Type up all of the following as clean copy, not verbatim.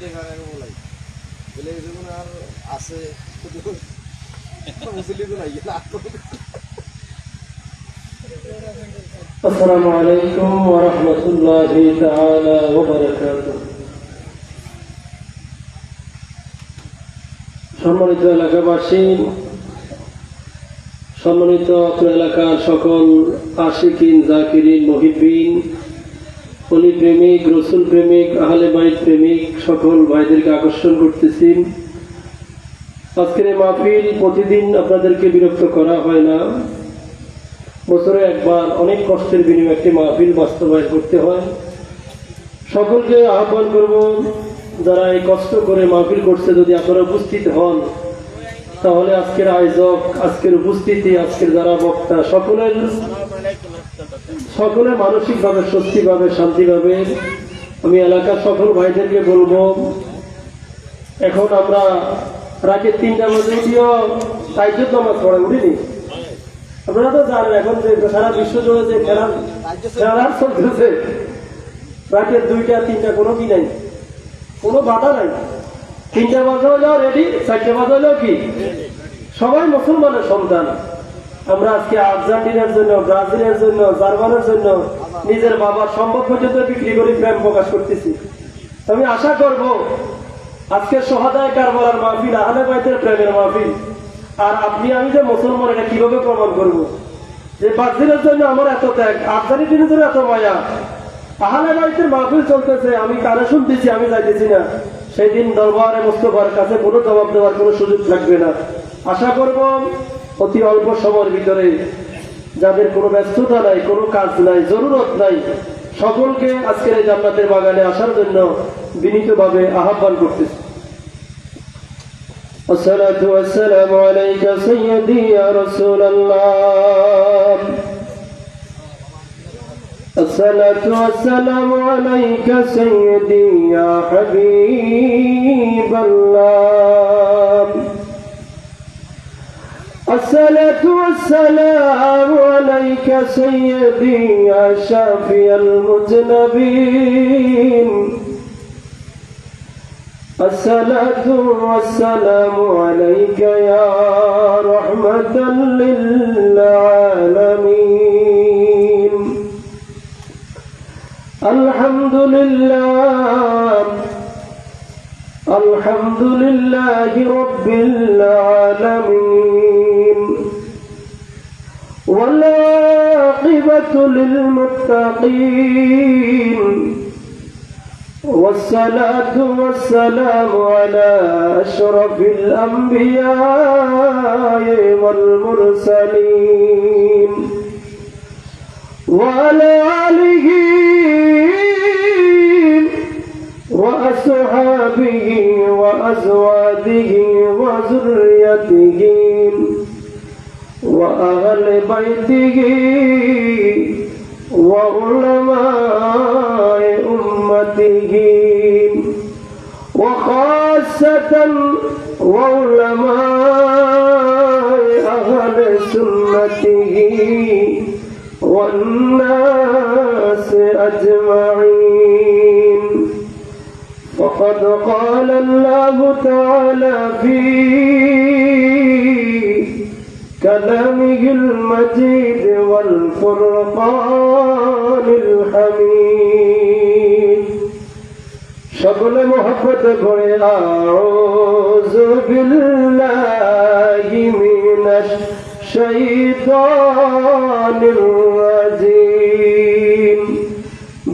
আসসালামু আলাইকুম ওয়া রাহমাতুল্লাহি তাআলা ওয়া বারাকাতুহু। সম্মানিত এলাকাবাসী, সম্মানিত অত্র এলাকার সকল আশিকিন, জাকিরিন, মুহিব্বিন, অলি প্রেমিক, রসুল প্রেমিক, আহলে বাইত প্রেমিক সকল ভাইদেরকে আকর্ষণ করতেছি। আজকের এই মাহফিল প্রতিদিন আপনাদেরকে বিরক্ত করা হয় না, বছরে একবার অনেক কষ্টের বিনিময়ে একটি মাহফিল বাস্তবায়ন করতে হয়। সকলকে আহ্বান করব, যারা এই কষ্ট করে মাহফিল করছে, যদি আপনারা উপস্থিত হন তাহলে আজকের আয়োজক, আজকের উপস্থিতি, আজকের যারা বক্তা সকলে মানসিকভাবে, স্বস্তিভাবে, শান্তিভাবে। আমি এলাকার সকল ভাইদেরকে বলবো, এখন আমরা রাতে 3টা বাজে উঠিও তাইজুদ নামাজ পড়ে উঠিনি। আপনারা তো জানেন এখন যে সারা বিশ্ব জুড়ে যে খেলা চলতেছে, রাতে 2টা 3টা কোনো কি নাই, কোনো বাধা নাই। 3টা বাজে হলেও রেডি, 4টা বাজে হলেও কি, সবাই মুসলমানের সন্তান। আমরা আজকে আর্জেন্টিনার জন্য, ব্রাজিলের জন্য, জার্মানের জন্য নিজের বাবার সম্পদ পর্যন্ত বিক্রি করে প্রেম প্রকাশ করতেছি। আমি আশা করব আজকে সোহাদায়ে কারবালার মাহফিল আহলে বাইতের প্রেমের মাহফিল। আর আপনি আমি যে মুসলমান, এটা কিভাবে প্রমাণ করব যে ব্রাজিলের জন্য আমার এত ত্যাগ, আর্জেন্টিনার জন্য এত মায়া, আহলে বাইতের মাহফিল চলতেছে, আমি কানে শুনতেছি, আমি যাইতেছি না। সেই দিন দরবারে মুস্তাফার কাছে কোনো জবাব দেওয়ার কোনো সুযোগ থাকবে না। আশা করব অতি অল্প সময়ের ভিতরে, যাদের কোনো ব্যস্ততা নাই, কোনো কাজ নাই, জরুরত নাই, সকলকে আজকের এই জান্নাতের বাগানে আসার জন্য বিনীতভাবে আহ্বান করতেছি। আসসালাতু ওয়াসসালামু আলাইকা সাইয়্যিদি ইয়া রাসূলুল্লাহ। আসসালাতু ওয়াসসালামু আলাইকা সাইয়্যিদি ইয়া হাবিবাল্লাহ। الصلاة والسلام عليك سيدي يا شافي المذنبين. الصلاة والسلام عليك يا رحمة للعالمين. الحمد لله، الحمد لله رب العالمين، والعاقبة للمتقين، والصلاة والسلام على أشرف الأنبياء والمرسلين وعلى آله وأصحابه وأزواجه وذريته وأهل بيته وعلماء أمته، وخاصة وعلماء أهل سنته والناس أجمعين. وقد قال الله تعالى في كلامه المجيد والفرقان الحميد. সকলে মহব্বত করে আউযু বিল্লাহি মিনাশ শাইতানির রাজীম।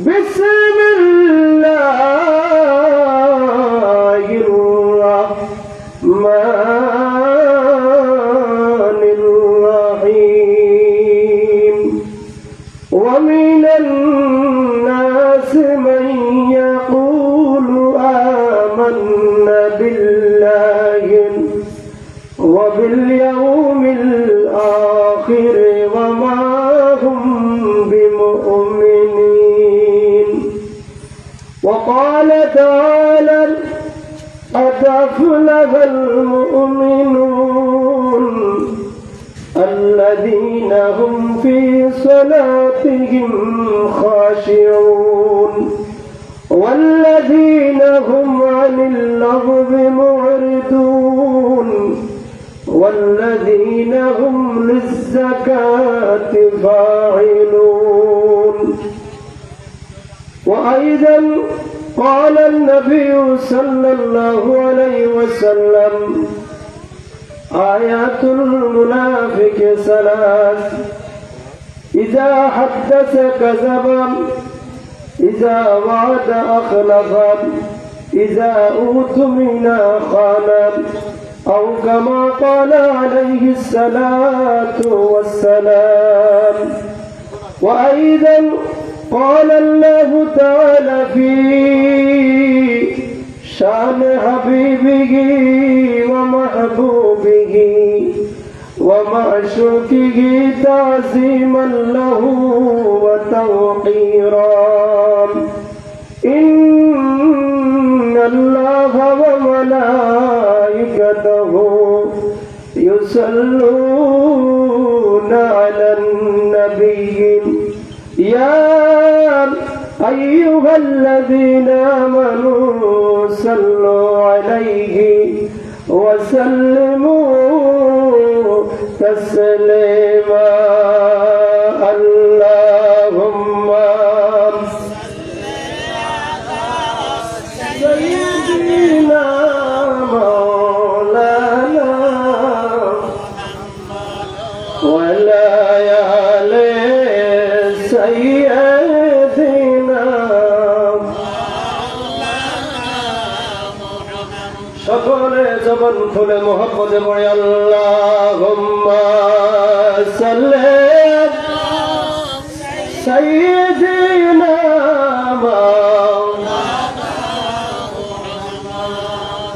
বিসমিল্লাহির রাহমানির রহিম। ওয়া মিনান নাসি মান ইয়াকুলু আমান্না বিল্লাহি ওয়া বিল ইয়াউমিল আখির ওয়া মা হুম বিমুমিনিন। وقال تعالى قد أفلح المؤمنون الذين هم في صلاتهم خاشعون والذين هم عن اللغو معرضون والذين هم للزكاة فاعلون وأيضا قال النبي صلى الله عليه وسلم آيات المنافق ثلاث إذا حدث كذب إذا وعد أخلف إذا أؤتمن خان أو كما قال عليه الصلاة والسلام وأيضا قال الله تعالى في شان حبيبه ومحبوبه ومعشوقه تعظيما له وتوقيرا إن الله وملائكته يصلون على النبي يا أيها الذين آمنوا صلوا عليه وسلموا تسليما اللهم سيدنا مولانا ولا يعلي سيدنا সকলে জবান খুলে মোহাম্মদে পড়ে আল্লাহুম্মা সাল্লি সাইয়্যিদিনা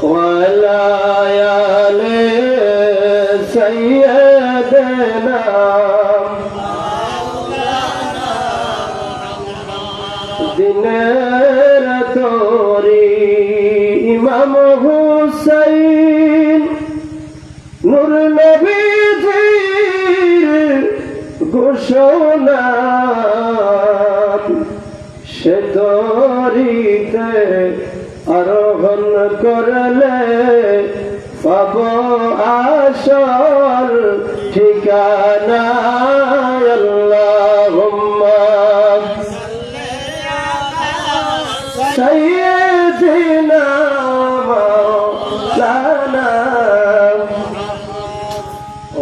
ওয়া আলা আলি সাইয়্যিদিনা দিনের তোরি ইমাম হুসাইন নূর নবীজির ঘোষণা সে তরিতে আরোহণ করলে পাব আসল ঠিকানা আল্লাহুম্মা সাইয়্যিদিনা মাওলানা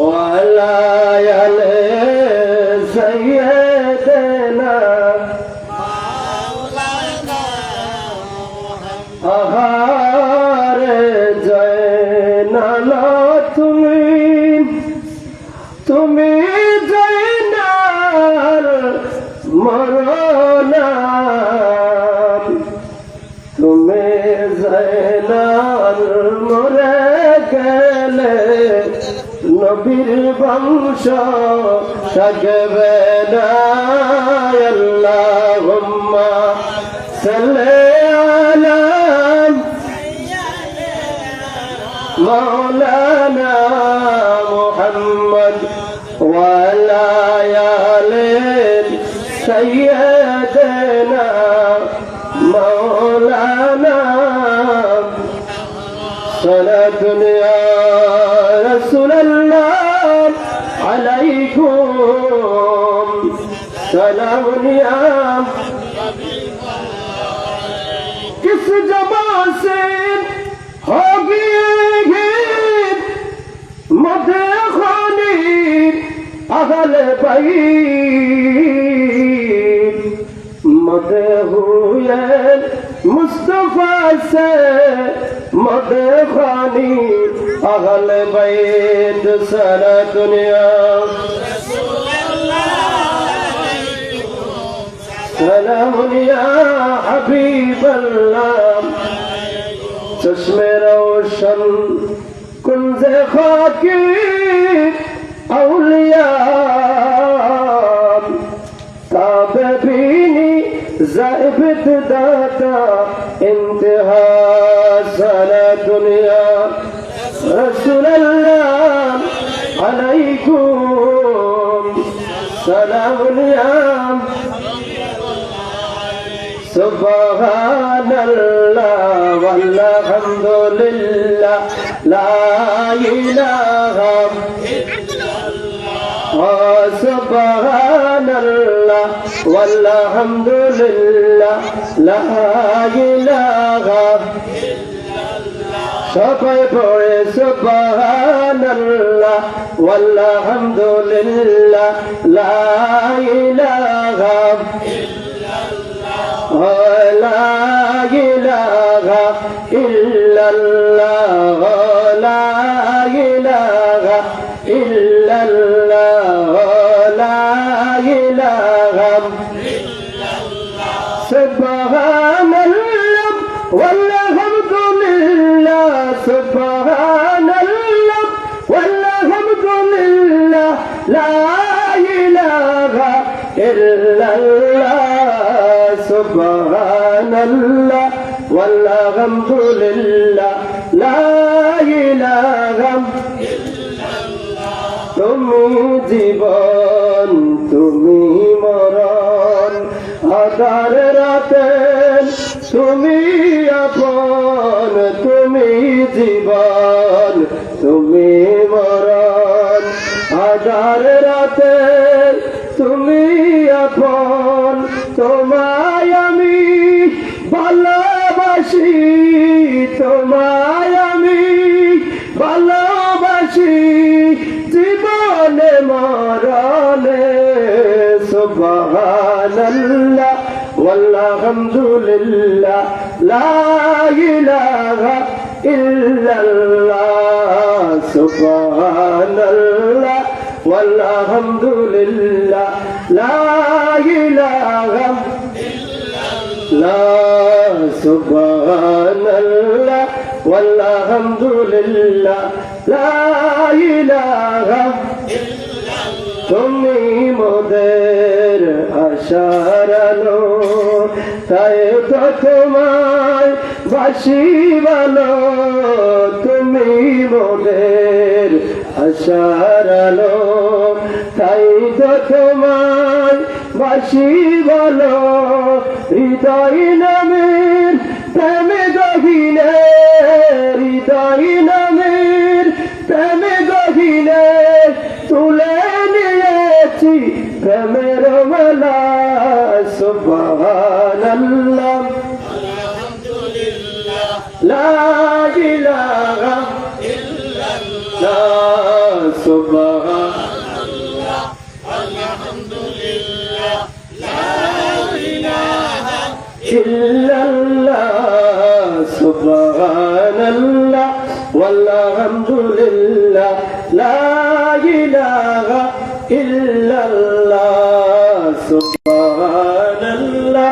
ওয়া আলা আলি সাইয়্যিদিনা আহারে জয়নালা তুমি জয়নাল মরনা তুমি জয়নাল মরে গেলে নবীর বংশ থাকবে না আল্লাহুম্মা সাল্লি আলা মাওলানা মুহাম্মদ ওয়া আলা আলি সাইয়্যিদিনা مولانا صلاة يا رسول الله عليكم سلام يا किस जबा से होगी मदे खानी अगल भाई मदे हुए मुस्तफा से मदे खानी अगल बैत सारा दुनिया सलाम या हबीब अल्लाह चश्मे रोशन कुंज़े खाकी औलिया ताबे बीनी ज़ाइबत दाता इंतहा सारा दुनिया रसूल अल्लाह अलैकुम सलाम या सुबहानल्लाह walhamdulillah, la ilaha subhanallah walhamdulillah, la ilaha সবাই পড়ে সুবহানাল্লাহ ওয়ালহামদুলিল্লাহ লা ইলাহা লা ইলাহা ইল্লাল্লাহ লা ইলাহা ইল্লাল্লাহ লা ইলাহা সুবহানাল্লাহ walhamdulillah subhanallah walhamdulillah la ilaha illallah subhanallah walhamdulillah la ilaha illallah তুমি জীবন তুমি মরণ আধার রাতে তুমি আপন তুমি জীবন তুমি মরণ আধার রাতে তুমি আপন তোমায় আমি ভালোবাসি তোমায় আমি ভালোবাসি জীবনে মরণে সুবহানাল্লাহ walhamdulillah la ilaha illallah subhanallah walhamdulillah la ilaha illallah subhanallah walhamdulillah la ilaha তুমি মোদের আশার আলো তাই তো তোমায় বাসি ভালো তুমি মোদের আশার আলো তাই তো তোমায় বাসি ভালো হৃদয় নামের প্রেমে গহিনে হৃদয় নামের প্রেমে গহিনে তুলে নিয়েছি প্রেমের মালা সুবহানাল্লাহ আলহামদুলিল্লাহ লা ইলাহা ইল্লাল্লাহ সুবহানাল্লাহ আলহামদুলিল্লাহ লা ইলাহা ইল্লাল্লাহ সুবহানাল্লাহ walhamdulillah la ilaha illallah subhanallah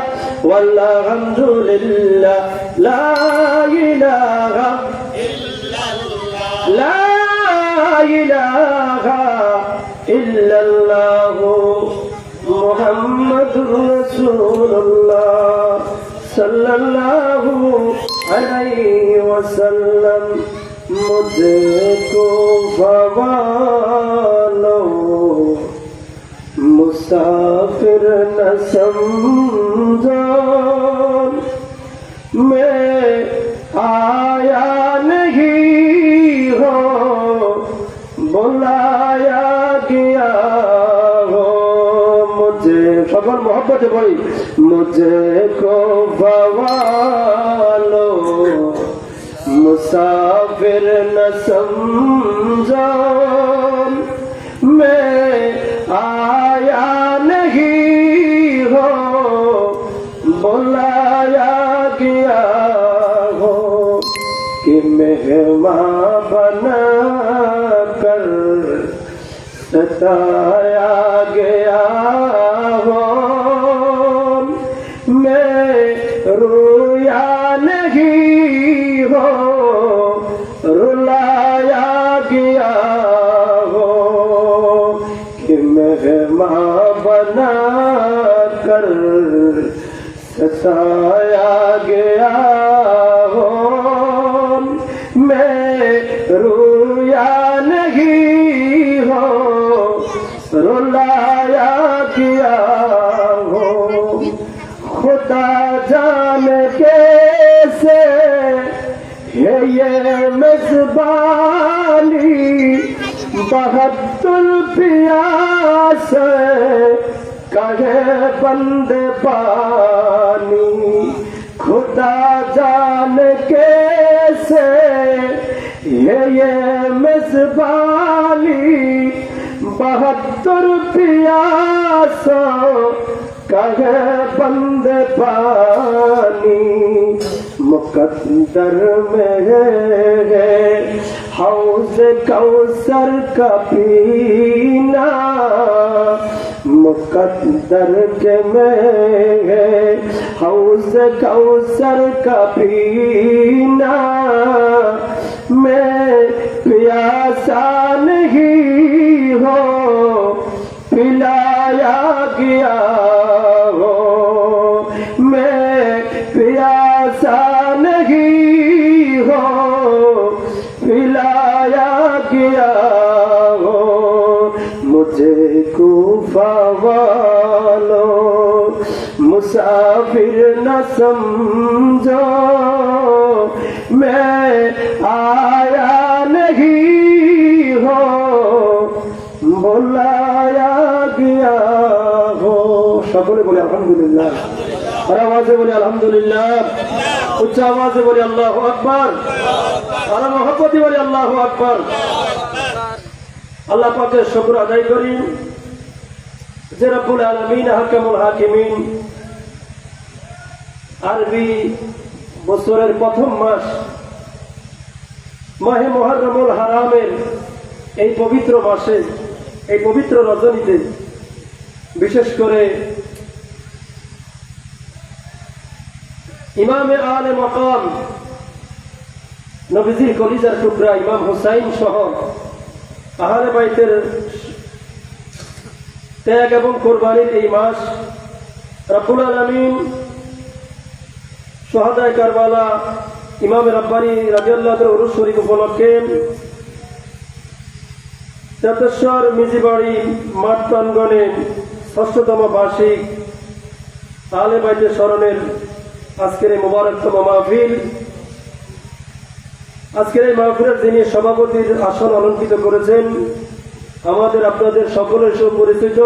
walhamdulillah la ilaha illallah la ilaha illallah muhammadur rasulullah sallallahu alayhi wasallam मुझको भवालो मुसाफिर न समझो मैं आया नहीं हो बुलाया गया हो मुझे সকল मोहब्बत বলি मुझको भवालो मुसाफिर न समझो मैं आया नहीं हो बुलाया गया हो कि मेहमान बना कर सताया गया हो मैं रोया नहीं हो रुलाया गया हो कि मेहमान बना कर सताया गया हो मैं रोया नहीं हो रुलाया गया हो खुदा जाने कैसे ये मेजबानी 72 प्यास कहे बंद पानी खुदा जान कैसे ये मेजबानी 72 प्यास कहे बंद पानी मुकद्दर में है हौज़ कौसर का पीना मुकद्दर के में है हौज़ कौसर का पीना मैं प्यासा नहीं हो पिलाया गया हो मैं प्यासा नहीं हो पिलाया गया हो मुझे कूफा वालों मुसाफिर न समझो मैं आया नहीं हो बुलाया गया हो সকলে বলে আলহামদুলিল্লাহ আর আওয়াজে বলে আলহামদুলিল্লাহ উচ্চ আওয়াজে বলে আল্লাহু আকবার আর মহব্বতে বলে আল্লাহু আকবার আল্লাহ পাকের শুকর আদায় করি যে রব্বুল আলামিন হাকামুল হাকিমিন আরবি বছরের প্রথম মাস মাহে মুহররমুল হারামের এই পবিত্র মাসে এই পবিত্র রজনীতে বিশেষ করে ইমামে আলে মাকাম নবীজির কলিজার টুকরা ইমাম হুসাইন সহ আহলে বাইতের ত্যাগ এবং কোরবানির এই মাস রব্বুল আলামিন শুহাদায়ে কারবালা ইমাম রাব্বানী রাদিয়াল্লাহু তাআলা উরুস শরীফ উপলক্ষে তেতশ্বর মিজিবাড়ি মাঠ প্রাঙ্গণে ৬ষ্ঠতম বার্ষিক আহলে বাইতের স্মরণের আজকের এই মুবারকতম মাহফিল আজকের এই মাহফিলের যিনি সভাপতির আসন অলঙ্কৃত করেছেন আমাদের আপনাদের সকলের সুপরিচিত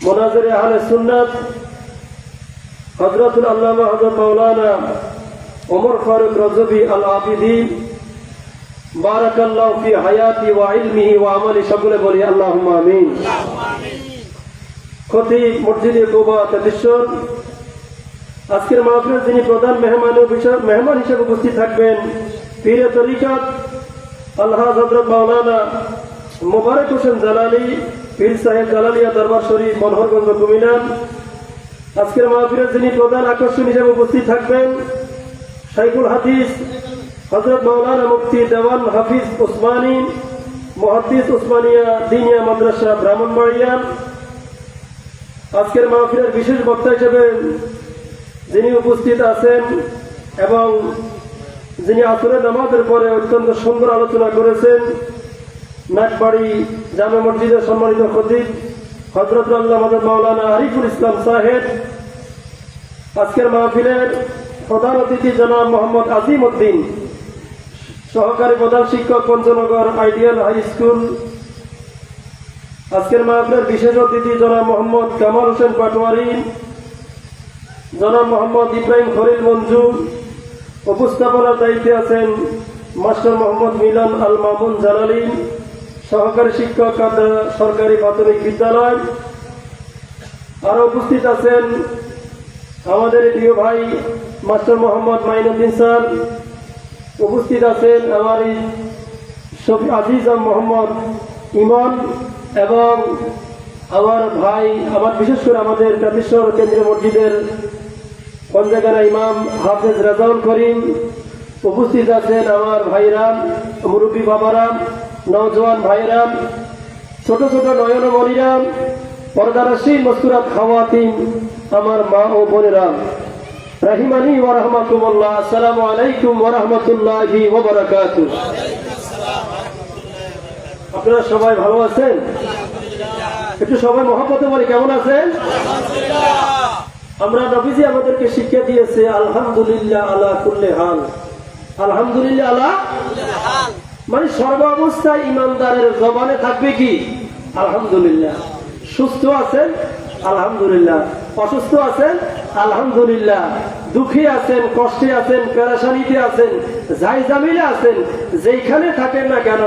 মুনাজিরে আহলে সুন্নাত হযরতুল আল্লামা হযরত মাওলানা ওমর ফারুক রজবী আল আবিদি বারাকাল্লাহু ফি হায়াতি ওয়া ইলমিহি ওয়া আমালি সকলে বলি আল্লাহুম্মা আমিন খতিব মসজিদে কুবা তেতশ্বর আজকের মাহফিলের যিনি প্রধান মেহমান হিসেবে উপস্থিত থাকবেন পীরে তরিকত আলহাজ হযরত মাওলানা মোবারক হোসেন জালালী পীর সাহেব জালালিয়া দরবার শরীফ মনোহরগঞ্জ কুমিল্লা আজকের মাহফিলের যিনি প্রধান আকর্ষণ হিসেবে উপস্থিত থাকবেন শাইখুল হাদিস হযরত মাওলানা মুফতি দেওয়ান হাফিজ উসমানী মুহাদ্দিস উসমানিয়া দিনিয়া মাদ্রাসা ব্রাহ্মণবাড়িয়া আজকের মাহফিলের বিশেষ বক্তা হিসেবে যিনি উপস্থিত আছেন এবং যিনি আসরের নামাজের পরে অত্যন্ত সুন্দর আলোচনা করেছেন নাটবাড়ি জামে মসজিদের সম্মানিত খতিব হযরত আল্লামা মাওলানা আরিফুল ইসলাম সাহেব আজকের মাহফিলের প্রধান অতিথি জনাব মোহাম্মদ আজিম উদ্দিন সহকারী প্রধান শিক্ষক পঞ্চনগর আইডিয়াল হাই স্কুল আজকের মাহফিলের বিশেষ অতিথি জনাব মোহাম্মদ কামাল হোসেন পাটোয়ারি জনাব মোহাম্মদ ইব্রাহিম খলিল মঞ্জু উপস্থাপনার দায়িত্বে আছেন মাস্টার মোহাম্মদ মিলন আল মামুন জালালী সহকারী শিক্ষক সরকারি প্রাথমিক বিদ্যালয় আরো উপস্থিত আছেন আমাদের প্রিয় ভাই মাস্টার মোহাম্মদ মাইনুদ্দিন স্যার উপস্থিত আছেন আমার আজিজ মোহাম্মদ ইমন এবং আমার ভাই আমার বিশেষ করে আমাদের তেতশ্বর কেন্দ্রীয় মসজিদের পঞ্জাগানা ইমাম হাফেজ রাজাউল করিম উপস্থিত আছেন আমার ভাইরাম মুরব্বী বাবারাম নওজোয়ান ভাইরাম ছোট ছোট নয়নমণিরাম পর্দারাশি মস্তুরাত খাওয়াতিন আমার মা ও বোনেরাম রাহিমানি ওয়া রাহমাতুল্লাহ আসসালামু আলাইকুম ওয়া রাহমাতুল্লাহি ওয়া বারাকাতুহু আপনারা সবাই ভালো আছেন একটু সবাই মহব্বতে বলি কেমন আছেন আমরা নবীজি আমাদেরকে শিক্ষা দিয়েছে আলহামদুলিল্লাহ আলা কুল্লি হাল আলহামদুলিল্লাহ আলা, মানে সর্ব অবস্থায় ইমানদারের জবানে থাকবে কি আলহামদুলিল্লাহ। সুস্থ আছেন আলহামদুলিল্লাহ, অসুস্থ আছেন আলহামদুলিল্লাহ, দুঃখে আছেন, কষ্টে আছেন, পেরেশানিতে আছেন, জামিলে আছেন, যেখানে থাকেন না কেন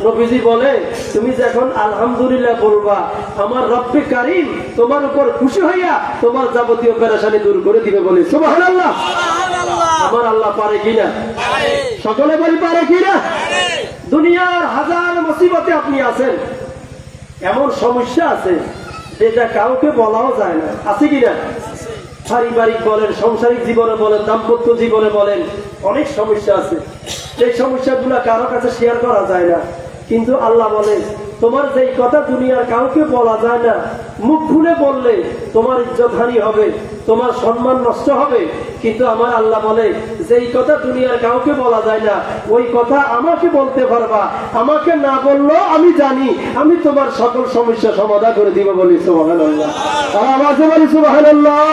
নবীজি বলে তুমি যখন আলহামদুলিল্লাহ বলবা আমার রব্বে কারীম তোমার উপর খুশি হইয়া তোমার যাবতীয় পেরেশানি দূর করে দিবে বলে সুবহানাল্লাহ। আমার আল্লাহ পারে কিনা, সকলে বলি পারে কিনা। দুনিয়ার হাজার মুসিবতে আপনি আছেন, এমন সমস্যা আছে যেটা কাউকে বলাও যায় না, আছে কিনা? পারিবারিক বলেন, সংসারিক জীবনে বলেন, দাম্পত্য জীবনে বলেন, অনেক সমস্যা আছে। এই সমস্যাগুলো কারো কাছে শেয়ার করা যায় না, কিন্তু আল্লাহ বলে তোমার যেই কথা দুনিয়ার কাউকে বলা যায় না, মুখ খুলে বললে তোমার ইজ্জতহানি হবে, তোমার সম্মান নষ্ট হবে, কিন্তু আমার আল্লাহ বলে যেই কথা দুনিয়ার কাউকে বলা যায় না ওই কথা আমাকে বলতে পারবা, আমাকে না বললেও আমি জানি আমি তোমার সকল সমস্যা সমাধান করে দিব বলি সুবহানাল্লাহ। আর আওয়াজে বলি সুবহানাল্লাহ।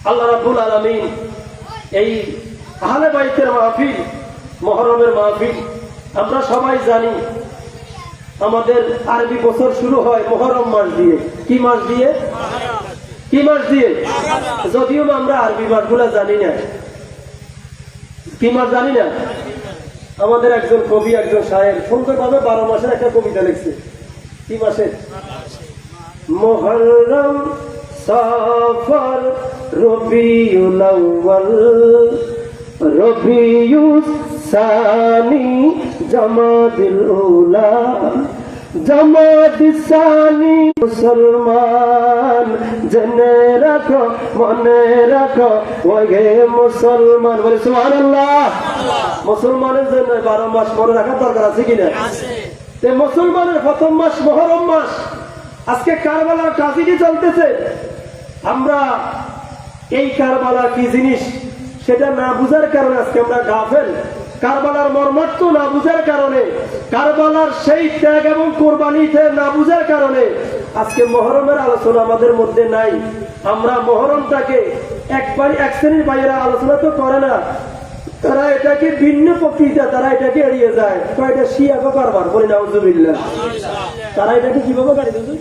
আল্লাহ রাব্বুল আলামিন এই আহলে বাইতের মাহফিল, মুহররমের মাহফিল, আমরা সবাই জানি আমাদের আরবি বছর শুরু হয় মুহররম মাস দিয়ে। কি মাস দিয়ে? কি মাস দিয়ে? যদিও আমরা আরবি মাসগুলা জানি না, কি মাস জানি না। আমাদের একজন কবি, একজন শায়ের সুন্দরভাবে 12 মাসের একটা কবিতা লিখছে। কি মাসে? মুহররম, সফর, রবিউল আউয়াল, রবিউস সানি, জামাদিল উলা, জামাদিস সানি। মুসলমান জেনে রাখো, মনে রাখো, ওহে মুসলমান বলে সুবহানাল্লাহ। মুসলমানের জন্য 12 মাস মনে রাখার দরকার আছে কিনা? মুসলমানের প্রথম মাস মুহররম মাস। আজকে কারবালার ট্রাজেডি চলতেছে, আমরা এই কারবালা কি জিনিস সেটা না বুঝার কারণে আজকে আমরা গাফেল। কারবালার মর্মার্থ না বুঝার কারণে, কারবালার সেই ত্যাগ এবং কোরবানিতে না বুঝার কারণে আজকে মুহররমের আলোচনা আমাদের মধ্যে নাই। আমরা মুহররমটাকে এক শ্রেণীর বাইরে আলোচনা তো করে না, তারা এটাকে ভিন্ন প্রকৃতি, তারা এটাকে এড়িয়ে যায়। এটা শিয়া কারবার বলি নাউজুবিল্লাহ। তারা এটাকে কিভাবে গাড়ি দেবে?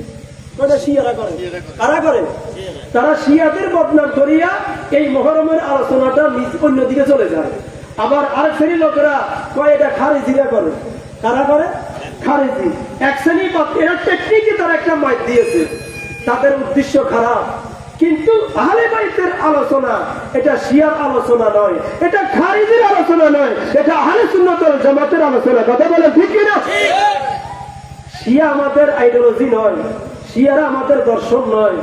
শিয়ারা করে, কারা করে? তারা শিয়াদের বদনাম করিয়া এই মুহররমের আলোচনাটা অন্যদিকে চলে যায়। আবার আরেক শ্রেণীর লোকেরা কয় এটা খারিজিরা করে। কারা করে? খারিজি। এক শ্রেণী এরা টেকনিকে তারা একটা মাইক দিয়েছে, তাদের উদ্দেশ্য খারাপ, কিন্তু আহলে বাইতের আলোচনা এটা শিয়ার আলোচনা নয়, এটা খারিজির আলোচনা নয়, এটা আহলে সুন্নাত ওয়াল জামাতের আলোচনা। কথা বলে ঠিক কিনা? শিয়া আমাদের আইডিওলজি নয়, শিয়ারা আমাদের দর্শন নয়।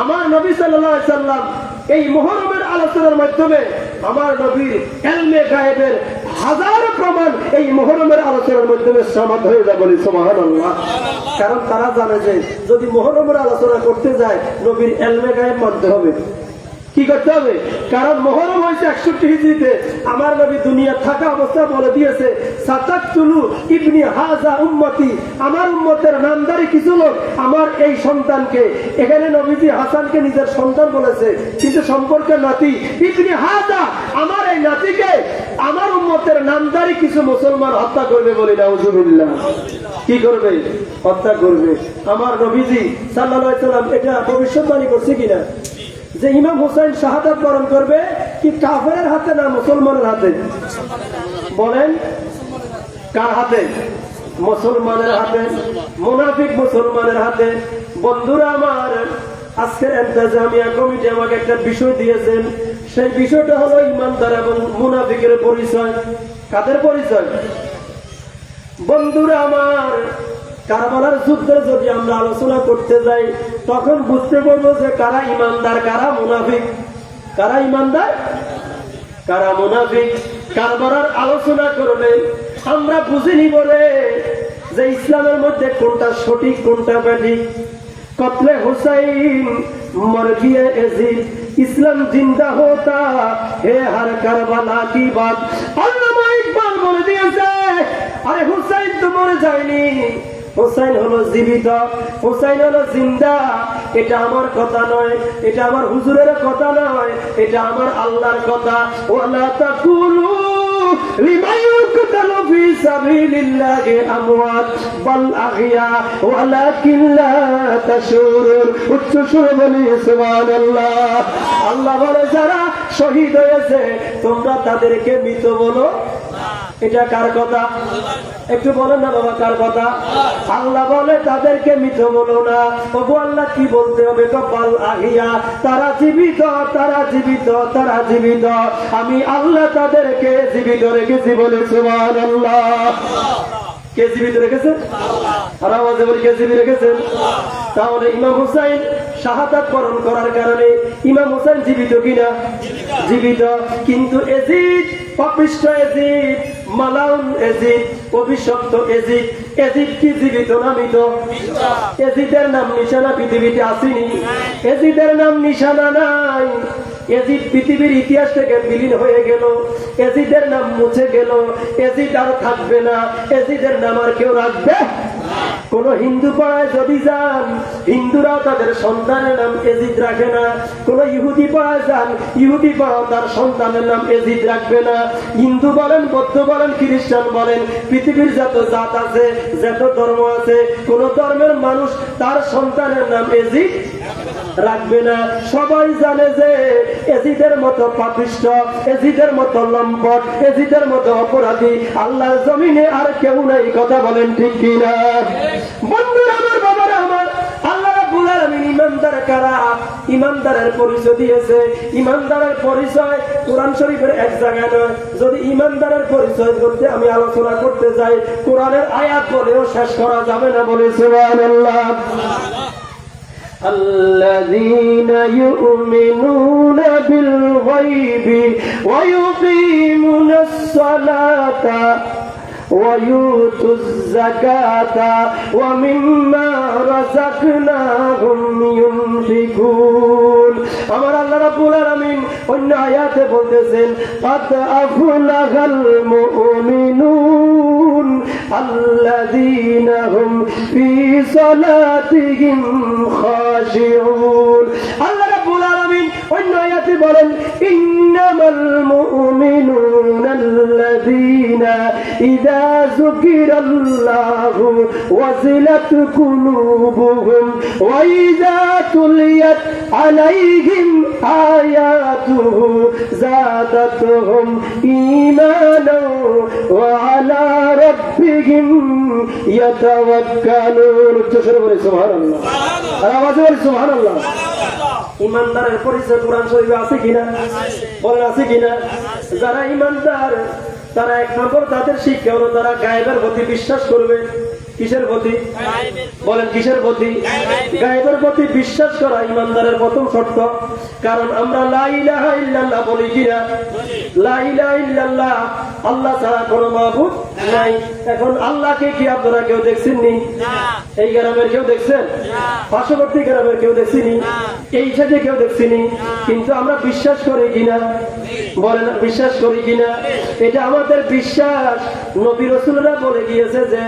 আমার নবী সাল্লাল্লাহু আলাইহি সাল্লাম এই মুহররমের আলোচনার মাধ্যমে আমার নবীর ইলমে গায়েবের হাজার প্রমাণ এই মুহররমের আলোচনার মাধ্যমে সমাধ হয়ে যাবে বলি সুবহানাল্লাহ। কারণ তারা জানে যে যদি মুহররমের আলোচনা করতে যায় নবীর ইলমে গায়েব মানতে হবে। কি করতে হবে? কারণ মুহররম হয়েছে 61 হিজরিতে। আমার নবী দুনিয়া থাকা অবস্থা বলে দিয়েছে সাতাকতুলু ইবনি হাজা উম্মতি, আমার উম্মতের নামদারি কিছু লোক আমার এই সন্তানকে, এখানে নবীজি হাসানকে নিজের সন্তান বলেছে কিন্তু সম্পর্কে নাতি, ইবনি হাজা আমার এই নাতিকে আমার উম্মতের নামদারি কিছু মুসলমান হত্যা করবে বলে নাউজুবিল্লাহ। কি করবে? হত্যা করবে। আমার নবীজি সাল্লাল্লাহু আলাইহি সাল্লাম এটা ভবিষ্যৎবাণী করছে কিনা যে ইমাম হোসেন শাহাদাত বরণ করবে কি কাফেরের হাতে না মুসলমানের হাতে? বলেন কার হাতে? মুসলমানের হাতে, মুনাফিক মুসলমানের হাতে। বন্ধুরা আমার, আজকের ইন্তেজামিয়া কমিটি আমাকে একটা বিষয় দিয়েছেন, সেই বিষয়টা হলো ইমানদার এবং মুনাফিকের পরিচয়। কাদের পরিচয়? বন্ধুরা আমার, কারবালার যুদ্ধে যদি আমরা আলোচনা করতে যাই তখন বুঝতে পারবো যে কারা ইমানদার, কারা মুনাফিক। কারা ইমানদার, কারা মুনাফিক। কারবালার আলোচনা করলে আমরা বুঝে নিব রে যে ইসলামের মধ্যে কোনটা সঠিক কোনটা ব্যাঠিক। কতলে হুসাইন মর গিয়ে এজিদ, ইসলাম জিন্দা হোতা হে হর কারবালা কি বাত। আল্লামা ইকবাল বলে দিয়েছে আরে হুসাইন তো মরে যায়নি, হোসাইন হলো জীবিত, হোসাইন হলো জিন্দা। এটা আমার কথা নয়, এটা আমার হুজুরের কথা নয়, এটা আমার আল্লাহর কথা। ওয়ালা তাকুলু লিমান ইউকতালু ফি সাবিলিল্লাহি আমওয়াত বাল আহইয়া ওয়ালাকিন লা তাশউরুন। উচ্চ সুরে বলি সুবহানাল্লাহ। আল্লাহ বলে যারা শহীদ হয়েছে তোমরা তাদেরকে মৃত বলো। এটা কার কথা? একটু বলেন না বাবা, কার কথা? আল্লাহ বলে তাদেরকে মৃত বলো না। ওগো আল্লাহ কি বলতে হবে? বাল আহিয়া, তারা জীবিত, তারা জীবিত, তারা জীবিত। আমি আল্লাহ তাদেরকে জীবিত রেখেছি বলে সুবহানাল্লাহ। কে জীবিত রেখেছে? আর আওয়াজে বলি কে জীবিত রেখেছেন? তাহলে ইমাম হুসাইন শাহাদাত বরণ করার কারণে ইমাম হুসাইন জীবিত কিনা? জীবিত। কিন্তু এজিদ, পাপিষ্ঠ এজিদ, মালাউন এজিদ, অভিশপ্ত এজিদ, এজিদ কি জীবিত না মৃত? এজিদের নাম নিশানা পৃথিবীতে আসেনি, এজিদের নাম নিশানা নাই। এজিদ পৃথিবীর ইতিহাস থেকে বিলীন হয়ে গেল, এজিদের নাম মুছে গেল, এজিদ আর থাকবে না। এজিদের নাম আর কেউ রাখবে? কোন হিন্দু পাড়ায় যদি যান, হিন্দুরাও তাদের সন্তানের নাম এজিদ রাখে না। কোন ইহুদি পাড়ায় যান, ইহুদি পাড়াও তার সন্তানের নাম এজিদ রাখবে না। হিন্দু বলেন, বৌদ্ধ বলেন, খ্রিস্টান বলেন, পৃথিবীর যত জাত আছে, যত ধর্ম আছে, কোন ধর্মের মানুষ তার সন্তানের নাম এজিদ রাখবে না। সবাই জানে যে এজিদের মতো পাপিষ্ঠ, এজিদের মতো লম্পট, এজিদের মতো অপরাধী আল্লাহর জমিনে আর কেউ নাই। কথা বলেন ঠিক কিনা? বন্ধুরা আমার, বাবারা আমার, আল্লাহ রাব্বুল আলামিন ইমানদার কারা, ইমানদারের পরিচয় দিয়েছে। ইমানদারের পরিচয় কোরআন শরীফের এক জায়গায় নয়। যদি ইমানদারের পরিচয় করতে আমি আলোচনা করতে যাই, কোরআনের আয়াত বলেও শেষ করা যাবে না। বলে সুবহানাল্লাহ। الذين يؤمنون بالغيب ويقيمون الصلاة ويؤتوا الزكاة ومما رزقناهم ينفقون। আমার আল্লাহ রাব্বুল আলামিন অন্য আয়াতে বলতেছেন, قد أفلح المؤمنون الذين هم في صلاتهم خاشعون। আল্লাহ রাব্বুল আলামিন অন্য আয়াতে বলেন, ইন্নামাল মুমিনুনা আল্লাযীনা ইযা যুকিরাল্লাহু ওয়াজিলাত কুলুবুহুম ওয়া ইযা তুলিয়াত আলাইহিম আয়াতুহু যাদাতুহুম ঈমানান ওয়া আলা রাব্বিহিম ইয়াতাওয়াক্কালুন। সুবহানাল্লাহ। আর আওয়াজে বলি সুবহানাল্লাহ। ইমানদারের পরিচয় কোরআন শরীফে আছে কিনা? বলেন আছে কিনা? যারা ইমানদার তারা এক নম্বর তাদের শিক্ষা হলো তারা গায়েবের প্রতি বিশ্বাস করবে। কিসের প্রতি? বলেন কিসের প্রতি? গায়েবের প্রতি বিশ্বাস করা ইমানদারের প্রথম শর্ত। কারণ আমরা লা ইলাহা ইল্লাল্লাহ বলি কিনা? লা ইলাহা ইল্লাল্লাহ, আল্লাহ ছাড়া কোনো মাবুদ নাই। এখন আল্লাহকে কি আপনারা কেউ দেখছেননি? এই গ্রামের কেউ দেখছেন? পার্শ্ববর্তী গ্রামের কেউ দেখছিনি? এই সাথে কেউ দেখছিনি? কিন্তু আমরা বিশ্বাস করি কিনা? বলেন বিশ্বাস করি কিনা? এটা আমাদের বিশ্বাস। নবী রাসূলরা বলে গিয়েছে যে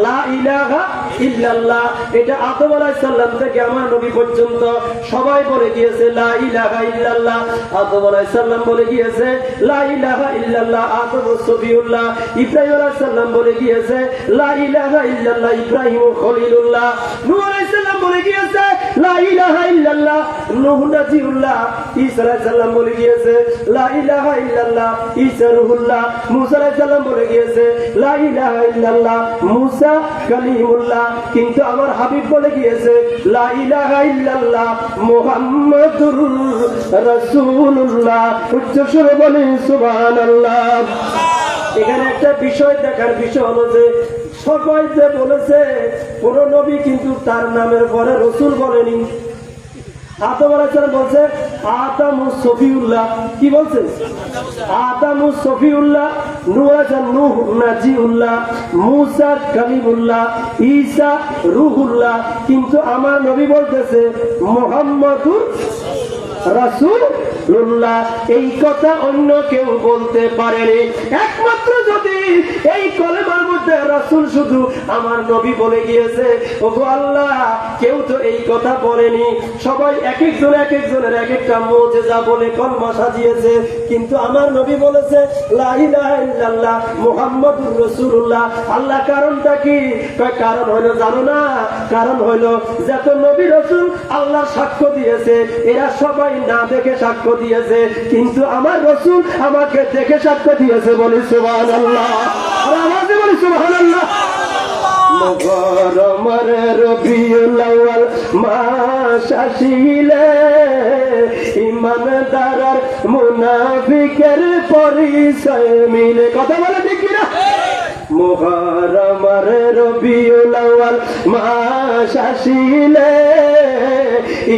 লা ইলাহা ইল্লাল্লাহ, এটা আদম আলাইহিস সালাম থেকে আমার নবী পর্যন্ত সবাই বলে গিয়েছে লা ইলাহা ইল্লাল্লাহ। আদম আলাইহিস সালাম বলে গিয়েছে লা ইলাহা ইল্লাল্লাহ, আদম সফিউল্লাহ। ইব্রাহিম আলাইহিস সালাম বলে গিয়েছে লা ইলাহা ইল্লাল্লাহ, ইব্রাহিম খলিলুল্লাহ। নূহ আলাইহিস সালাম বলে গিয়েছে লা ইলাহা ইল্লাল্লাহ, নূহ নাজিউল্লাহ। ঈসা আলাইহিস সালাম বলে গিয়েছে লা ইলাহা ইল্লাল্লাহ, ঈসা রূহুল্লাহ। মুসা আলাইহিস সালাম বলে গিয়েছে লা ইলাহা ইল্লাল্লাহ, মুসা কালিমুল্লাহ। কিন্তু আমার হাবিব বলে গিয়েছে লা ইলাহা ইল্লাল্লাহ, মুহাম্মাদুর রাসূলুল্লাহ। উচ্চ সুরে বলি সুবহানাল্লাহ। এখানে একটা বিষয় দেখার বিষয় হলো যে সবাই যে বলেছে কোন নবী কিন্তু তার নামের পরে রসুল বলেনি। আদম আলাইহিস সালাম বলছে আদামু সফিউল্লাহ। কি বলছে? আদামু সফিউল্লাহ। নূহ আলাইহিস নূহ নাজিউল্লাহ, মুসা কালিমুল্লাহ, ঈসা রূহুল্লাহ। কিন্তু আমার নবী বলতেছে মুহাম্মাদুর রাসূল রাসূলুল্লাহ এই কথা অন্য কেউ বলতে পারেনি, একমাত্র যদি এই কলেমার মধ্যে রাসূল শুধু আমার নবী বলে গিয়েছে। ওগো আল্লাহ, কেউ তো এই কথা বলেনি, সবাই এক একজনের এক একটা মুজিজা বলে কলমা সাজিয়েছে, কিন্তু আমার নবী বলেছে লা ইলাহা ইল্লাল্লাহ মুহাম্মাদুর রাসূলুল্লাহ। আল্লাহ কারণটা কি? কারণ হলো জানো না? কারণ হলো যত নবী রাসূল আল্লাহ সাক্ষ্য দিয়েছে, এরা সবাই না দেখে সাক্ষ্য দিয়েছে, কিন্তু আমার রাসূল আমাকে দেখে সাক্ষ্য দিয়েছে। বলি সুবহানাল্লাহ, আর আওয়াজে বলি সুবহানাল্লাহ। মুহররম রবিউল আউয়াল মাস আসিলে ঈমানদার আর মুনাফিকের পরিচয় মিলে। কথা বলে ঠিক কিনা? মুহররম রবিউল আউয়াল মাস আসিলে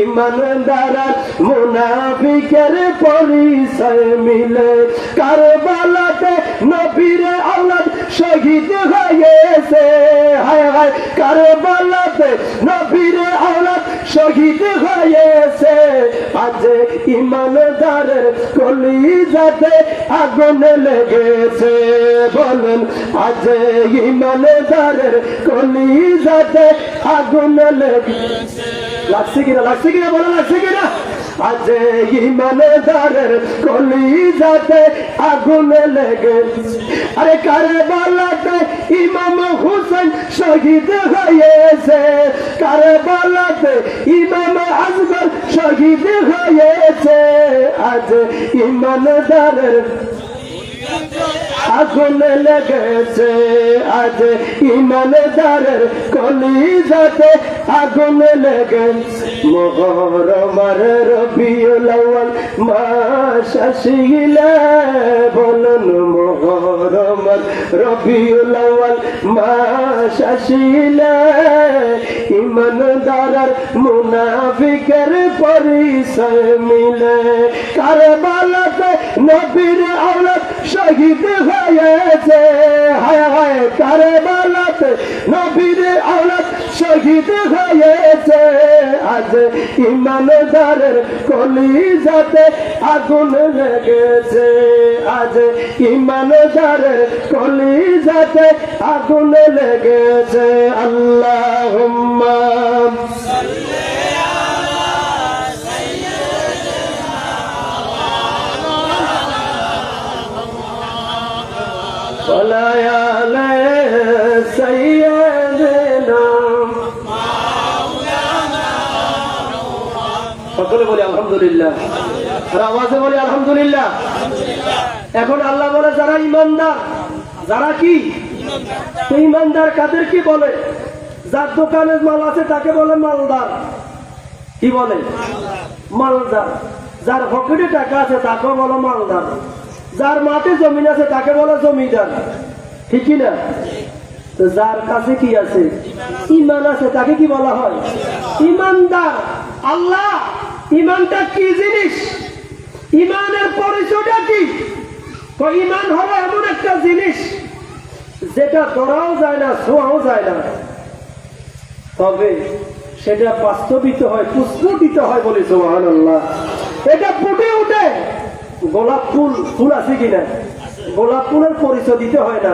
ঈমানদার আর মুনাফিকের পরিচয় মিলে। কারবালাতে নবীর আওলাদ শহীদ হয়েছে, হায় হায় কারবালাতে নবীর আওলাদ শহীদ হয়েছে। আজ ঈমানদারের কলিজাতে আগুন লেগেছে, বলেন আজ ঈমানদারের কলিজাতে আগুন লেগেছে। লাগছে কিনা? লাগছে কিনা? বলো লাগছে কিনা? আজ ঈমানদারের কলিজাতে আগুন লেগেছে। আরে কারবালাতে ইমাম হুসেন শহীদ হয়েছে, কারবালাতে ইমাম আসগর শহীদ হয়েছে। আজ ঈমানদারের আগুন লেগেছে, আজ ঈমানদারের কলিজাতে আগুন লেগেছে। মুহররম রবিউল আউয়াল মাস আসিলে, বলুন মুহররম রবিউল আউয়াল মাস আসিলে ঈমানদার আর মুনাফিকের পরিচয় মিলে। কারবালাতে নবীর আওলাদ শহীদ হয়েছে, হায় হায় কারবালাতে নবীর আওলাদ শহীদ হয়েছে। আজ ঈমানদারের কলিজাতে আগুন লেগেছে, আজ ঈমানদারের কলিজাতে আগুন লেগেছে। আল্লাহুম্মা সকলে বলি আলহামদুলিল্লাহ, আর আওয়াজে বলি আলহামদুলিল্লাহ। এখন আল্লাহ বলে যারা ইমানদার, যারা কি ইমানদার কাদের কি বলে? যার দোকানে মাল আছে তাকে বলে মালদার। কি বলে? মালদার। যার পকেটে টাকা আছে তাকে বলে মালদার। যার মাঠে জমিন আছে তাকে বলে জমিদার, ঠিক না? তো যার কাছে কি আছে? ইমান আছে, তাকে কি বলা হয়? ইমানদার। আল্লাহ ইমানটা কি জিনিস? ইমানের পরিচয়টা কি? ইমান হলো এমন একটা জিনিস যেটা ধরাও যায় না, ছোঁয়াও যায় না, তবে সেটা বাস্তবিত হয়, প্রস্ফুটিত হয়। বলে সুবহানাল্লাহ। এটা ফুটে উঠে। গোলাপ ফুল, ফুল আছে কিনা? গোলাপ ফুলের পরিচয় দিতে হয় না,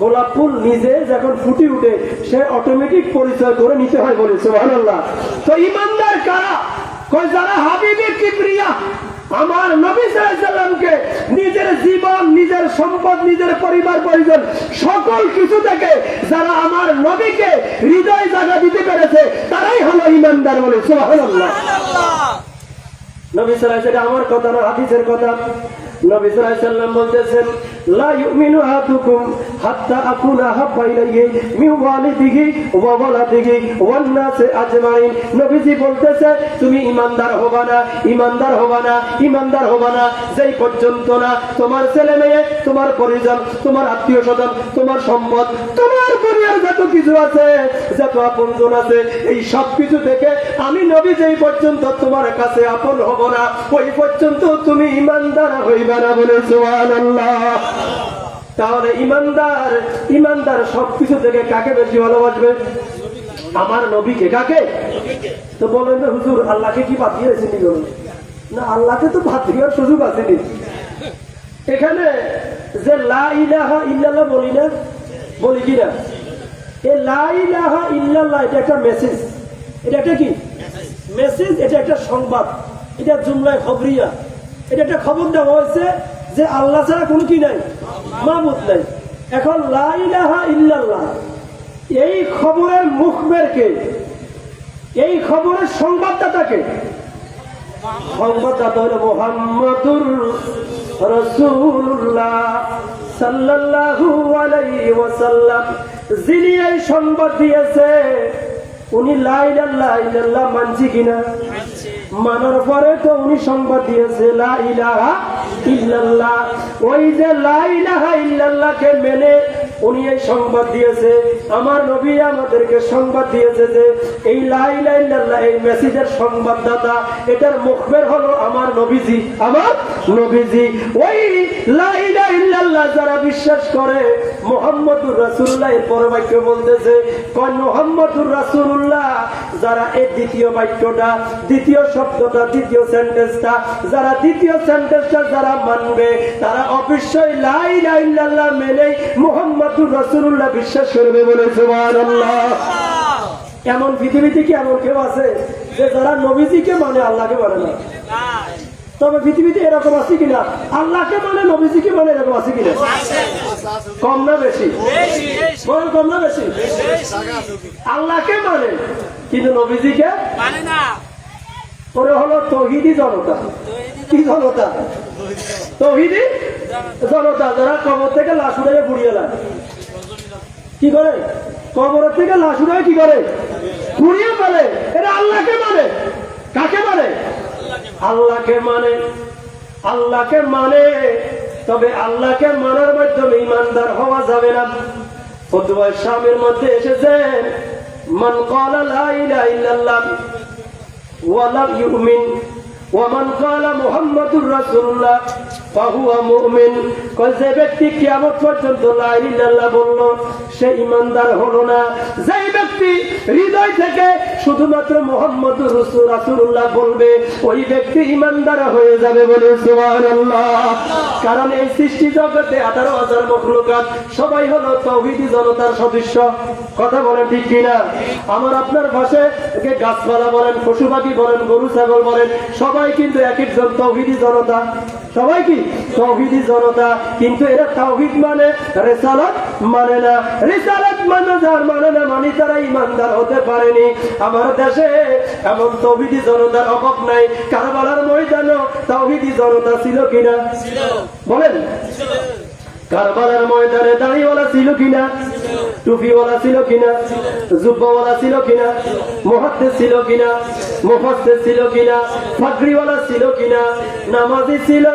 গোলাপ ফুল নিজে যখন ফুটে উঠে সে অটোমেটিক পরিচয় করে নিতে হয়। বলে সুবহানাল্লাহ। তো ইমানদার কারা? যারা হাবিবে কিবরিয়া আমার নবী সাল্লাল্লাহু আলাইহি সাল্লামকে নিজের জীবন, নিজের সম্পদ, নিজের পরিবার পরিজন সকল কিছু থেকে যারা আমার নবীকে হৃদয় জায়গা দিতে পেরেছে তারাই হলো ইমানদার। বলে সুবহানাল্লাহ। নবী সাল্লাল্লাহু আলাইহি সাল্লাম আমার কথা না, হাদিসের কথা। নবী সাল্লাল্লাহু আলাইহি সাল্লাম বলতেছেন লা ইউমিনু আহাদুকুম হাত্তা আকুনা হাব্বা ইলাইহি মিন ওয়ালিদিহি ওয়া ওয়ালাদিহি ওয়ান নাসি আজমাইন। নবীজি বলতেছে তুমি ইমানদার হবা না, ইমানদার হবা না, ইমানদার হবা না যেই পর্যন্ত না তোমার ছেলে মেয়ে, তোমার পরিজন, তোমার আত্মীয় স্বজন, তোমার সম্পদ, তোমার পরিবার যত কিছু আছে, যত আপনজন আছে, এই সব কিছু থেকে আমি নবী যেই পর্যন্ত তোমার কাছে আপন হব না ওই পর্যন্ত তুমি ইমানদার হইবে না। বলে সুবহানাল্লাহ। তাহলে ইমানদার, ইমানদার সবকিছু থেকে কাকে বেশি ভালোবাসবে? আমার নবীকে। কাকে? তো বলেন হুজুর আল্লাহকে কি বাদ দিয়েছেন? না, আল্লাহকে তো বাদ দেওয়ার সুযোগ আছে নি। এখানে যে লা ইলাহা ইল্লাল্লাহ বলি না, বলি কিনা, এই লা ইলাহা ইল্লাল্লাহ এটা একটা মেসেজ। এটা একটা কি মেসেজ? এটা একটা সংবাদ, এটা জুমলায় খবরিয়া। এটা একটা খবর দেওয়া হয়েছে যে আল্লাহ ছাড়া কোনো কি নাই, মাবুদ নাই। এখন লা ইলাহা ইল্লাল্লাহ এই খবরের মুখবেরকে, এই খবরের সংবাদদাতাকে, সংবাদদাতা হলো মুহাম্মাদুর রাসূলুল্লাহ সাল্লাল্লাহু আলাইহি ওয়াসাল্লাম। যিনি এই সংবাদ দিয়েছে উনি লা ইলাহা ইল্লাল্লাহ মানছি কিনা? মানার পরে তো উনি সংবাদ দিয়েছে লা ইলাহা ইল্লাল্লাহ। ওই যে লা ইলাহা ইল্লাল্লাহকে মেনে উনি এই সংবাদ দিয়েছে। আমার নবী আমাদেরকে সংবাদ দিয়েছে যে এই লা ইলাহা ইল্লাল্লাহ এই মেসেজের সংবাদদাতা, এটার মুখবের হলো আমার নবীজি, আমার নবীজি। ওই লা ইলাহা ইল্লাল্লাহ যারা বিশ্বাস করে মুহাম্মদুর রাসূলুল্লাহ এর পর বাক্য বলতেছে কোন মুহাম্মদুর রাসূলুল্লাহ, যারা এই দ্বিতীয় বাক্যটা, দ্বিতীয় শব্দটা, দ্বিতীয় সেন্টেন্সটা, যারা দ্বিতীয় সেন্টেন্সটা যারা মানবে তারা অবশ্যই লা ইলাহা ইল্লাল্লাহ মেনে মুহাম্মদুর রাসূলুল্লাহ বিশ্বাস করবে বলে সুবহানাল্লাহ। এমন পৃথিবীতে কি এমন কেউ আছে যে যারা নবীজিকে মানে আল্লাহকে মানে না? তবে পৃথিবীতে এরকম আছে কিনা, আল্লাহকে মানে নবীজিকে মানে, এরকম আছে কিনা? কম না বেশি? কম না বেশি? আল্লাহকে মানে কিন্তু নবীজিকে মানে না। ওরা হলো তৌহিদি জনতা। কি জনতা? তৌহিদি জনতা, যারা কবর থেকে লাশ উড়াইয়ে পুড়িয়ে লায়। কি করে? কবরের থেকে লাশ উড়াইয়ে কি করে? পুড়িয়ে ফেলে। এটা আল্লাহকে মানে। কাকে মানে? আল্লাহকে মানে। আল্লাহকে মানে। তবে আল্লাহকে মানার মাধ্যমে ইমানদার হওয়া যাবে না। ফতোয়া শামের মধ্যে এসেছে মান ক্বালা লা ইলাহা ইল্লাল্লাহ ওয়া লাম ইউমিন ওয়া মান ক্বালা মুহাম্মাদুর রাসূলুল্লাহ ফাহুয়া মুমিন। যে ব্যক্তি কিয়ামত পর্যন্ত লা ইলাহা ইল্লাল্লাহ বলল সে ইমানদার হলো না। যে ব্যক্তি হৃদয় থেকে শুধুমাত্র মুহাম্মাদুর রাসূলুল্লাহ বলবে ওই ব্যক্তি ইমানদার হয়ে যাবে বলে সুবহানাল্লাহ। কারণ এই সৃষ্টি জগতে 18,000 মখলুকাত সবাই হলো তাওহীদি জনতার সদস্য। কথা বলেন ঠিক কিনা? আমার আপনার ভাষায় গাছপালা বলেন, পশু পাখি বলেন, গরু ছাগল বলেন, সবাই কিন্তু এক একজন তাওহীদি জনতা। সবাই কি তাওহীদি জনতা? কিন্তু এরা তাওহীদ মানে রিসালাত মানে না। রিসালাত মানে যার মানে না, মানে তারা ইমানদার হতে পারেনি। আমার দেশে এমন তাওহীদি জনতার অভাব নাই। কারবালার ময়দানে তাওহীদি জনতা ছিল কিনা? বলেন, কারবালার ময়দানে দাড়িওয়ালা ছিল কিনা? টুপিওয়ালা ছিল কিনা? জুব্বাওয়ালা ছিল কিনা? মুহাদ্দিস ছিল কিনা? মুফাসসির ছিল কিনা? পাগড়িওয়ালা ছিল কিনা? নামাজি ছিল,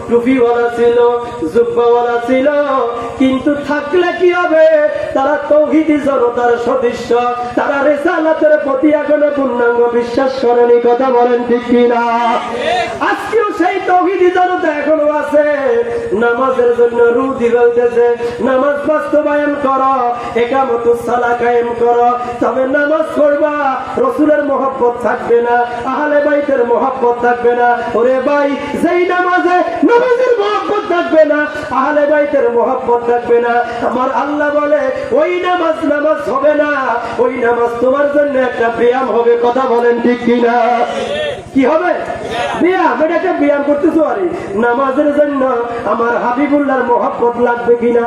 টুপিওয়ালা ছিল, জুব্বাওয়ালা ছিল, কিন্তু থাকলে কি হবে? তারা তাওহীদি জনতার সদস্য। তারা রিসালাতের প্রতি এখনো পূর্ণাঙ্গ বিশ্বাস করেনি। কথা বলেন ঠিক কিনা? আজকেও সেই তাওহীদি জনতা এখনো আছে। নামাজের জন্য রুদি বলতেছে নামাজ বাস্তবায়ন করো, ইকামতুস সালাহ কায়েম করো। তবে নামাজ পড়বা, রাসূলের মহব্বত থাকবে না, আহলে বাইতের মহব্বত থাকবে না। ওরে ভাই, যেই নামাজে নবীর মহব্বত থাকবে না, আহলে বাইতের মহব্বত থাকবে না, আমার আল্লাহ বলে ওই নামাজ নামাজ হবে না। ওই নামাজ তোমার জন্য একটা ব্যায়াম হবে। কথা বলেন ঠিক কিনা? কি হবে? ব্যায়াম। এটাকে ব্যায়াম করতেছো। আরে নামাজের জন্য আমার হাবিবুল্লাহর মহব্বত লাগবে কিনা?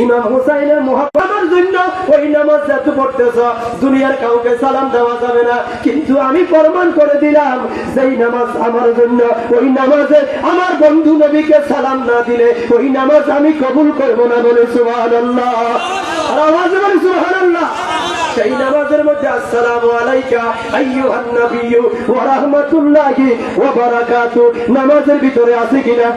ইমাম হুসাইনের মহব্বত আমার জন্য ওই নামাজ যত পড়তেছ দুনিয়ার কাউকে সালাম দেওয়া যাবে না। কিন্তু আমি প্রমাণ করে দিলাম যেই নামাজ আমার জন্য, ওই নামাজে আমার বন্ধু নবীকে সালাম না দিলে ওই নামাজ আমি কবুল করব না বলে সুবহানাল্লাহ। আর আওয়াজ বলে সুবহানাল্লাহ। সেই নামাজের মধ্যে আসসালামু আলাইকা আইয়ুহান নাবিয়্যু ওয়া রাহমাতুল্লাহি ওয়া বারাকাতুহু নামাজের ভিতরে আছে কিনা?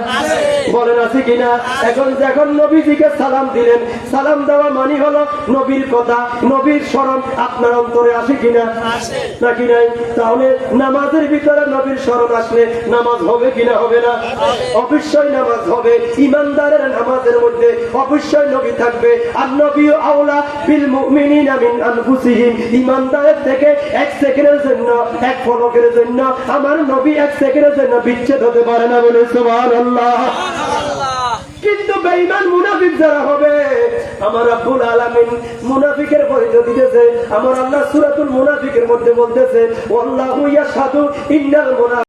বলেন আছে কিনা? এখন যখন নবীজিকে সালাম দিলেন, সালাম দেওয়া মানে হলো নবীর কথা, নবীর স্মরণ আপনার অন্তরে আসে কিনা? নাকি নাই? তাহলে নামাজের ভিতরে নবীর স্মরণ আসলে নামাজ হবে কিনা? হবে না? অবশ্যই নামাজ হবে। ইমানদারের নামাজের মধ্যে অবশ্যই নবী থাকবে। আর নবী আওলা বিল মুমিনিনা মিন আনফুসিহিম, ইমানদারের থেকে এক সেকেন্ডের জন্য, এক পলকের জন্য আমার নবী এক সেকেন্ডের জন্য বিচ্ছেদ হতে পারে না, বলে সুবহানাল্লাহ। কিন্তু বেঈমান মুনাফিক যারা হবে, আমার রব্বুল আলামিন মুনাফিকের পরিচয় দিতেছে। আমার আল্লাহ সূরাতুল মুনাফিকের মধ্যে বলতেছে, ওয়াল্লাহু ইয়াশহাদু ইন্নাল মুনাফিকিনা